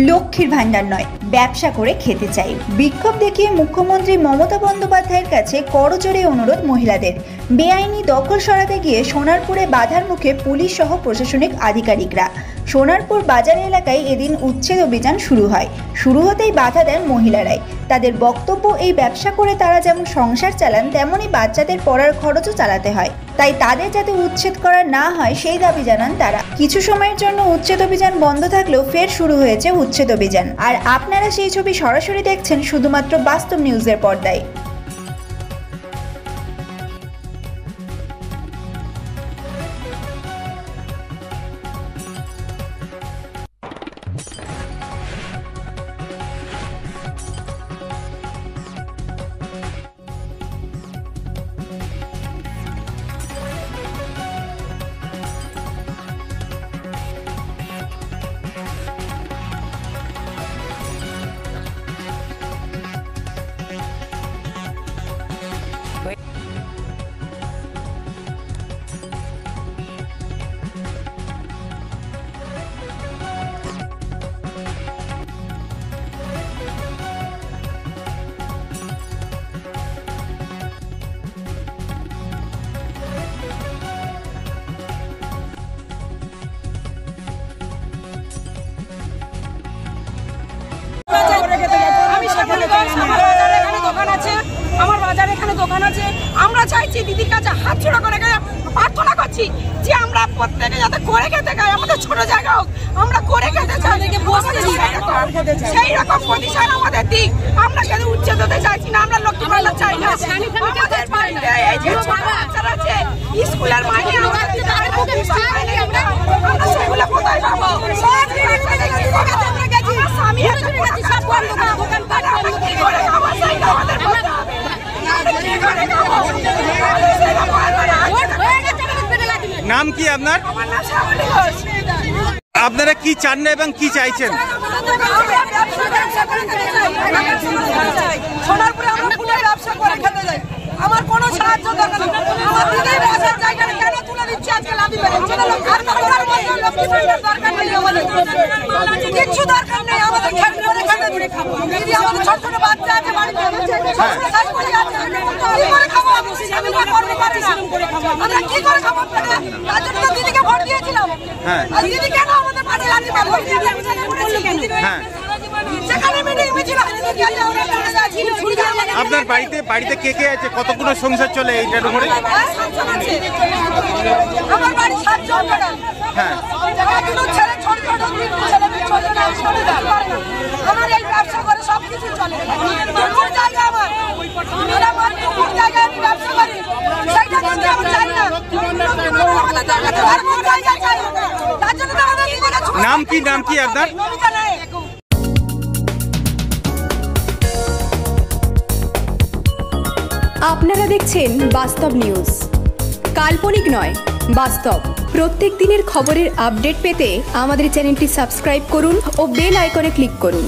লক্ষ্মীর ভান্ডার নয়, ব্যবসা করে খেতে চাই। বিক্ষোভ দেখিয়ে মুখ্যমন্ত্রী মমতা বন্দ্যোপাধ্যায়ের কাছে করজোড়ে অনুরোধ মহিলাদের। বেআইনি দখল সরাতে গিয়ে সোনারপুরে বাধার মুখে পুলিশ সহ প্রশাসনিক আধিকারিকরা। সোনারপুর বাজার এলাকায় এদিন উচ্ছেদ অভিযান শুরু হতেই বাধা দেন মহিলারাই। তাদের বক্তব্য, এই ব্যবসা করে তারা যেমন সংসার চালান, তেমনই বাচ্চাদের পড়ার খরচও চালাতে হয়, তাই তাদের যাতে উচ্ছেদ করা না হয় সেই দাবি জানান তারা। কিছু সময়ের জন্য উচ্ছেদ অভিযান বন্ধ থাকলেও ফের শুরু হয়েছে উচ্ছেদ অভিযান। আর আপনারা সেই ছবি সরাসরি দেখছেন শুধুমাত্র বাস্তব নিউজের পর্দায়। আমার বাজারে এখানে দোকান আছে। আমরা চাইছি দিদির কাছে হাত জোড়া করে প্রার্থনা করছি যে আমরা প্রত্যেকে যাতে করে খেতে খাই, আমাদের ছোট জায়গা হোক, আমরা করে খেতে চাই, সেই রকম প্রতিষ্ঠান আমাদের দিক। আমরা কেন উচ্ছেদ হতে চাইছি না, আমরা লক্ষ্মী ভান্ডার চাই না। আমাদের বাড়িতে এই যে ছোট বাচ্চারা আছে, স্কুলের মাইনে আমরা সেগুলো কোথায় পাবো? স্বামী নাম কি আপনার? আপনারা কি চান না এবং কি চাইছেন? সোনারপুরে আমরা ফুলের ব্যবসা করে খেতে যাই, আমার কোনো সাহায্য দরকার নেই। আমার দিদির ব্যবসার জায়গাটা কেন তুলে দিচ্ছে আজকে লাভি বেড়েছে? দরকার নেই, আমাদের কিচ্ছু দরকার নেই। আমাদের খেতে করে খেতে দিদি, আমাদের ছোট ছোট বাচ্চা আছে বাড়িতে, কাজ করে আছে, কি করে খাবো? আমি করতে পারি না, আমরা কি করে খাবো? তার জন্য তো দিদিকে ভোট দিয়েছিলাম। আর দিদি কেন আমাদের পাশে লাঠি মারলো? আপনার বাড়িতে কে কে আছে? কতগুলো সংসার চলে এইটার উপরে? আমার বাড়ি 7 জন। হ্যাঁ, আমার এই ব্যবসা করে সবকিছু চলে। জায়গা আমার জায়গায় আমি ব্যবসা করি, সেইটা কিন্তু আমি চাই না। নাম কি আপনার? আপনারা দেখছেন বাস্তব নিউজ। কাল্পনিক নয়, বাস্তব। প্রত্যেক দিনের খবরের আপডেট পেতে আমাদের চ্যানেলটি সাবস্ক্রাইব করুন ও বেল আইকনে ক্লিক করুন।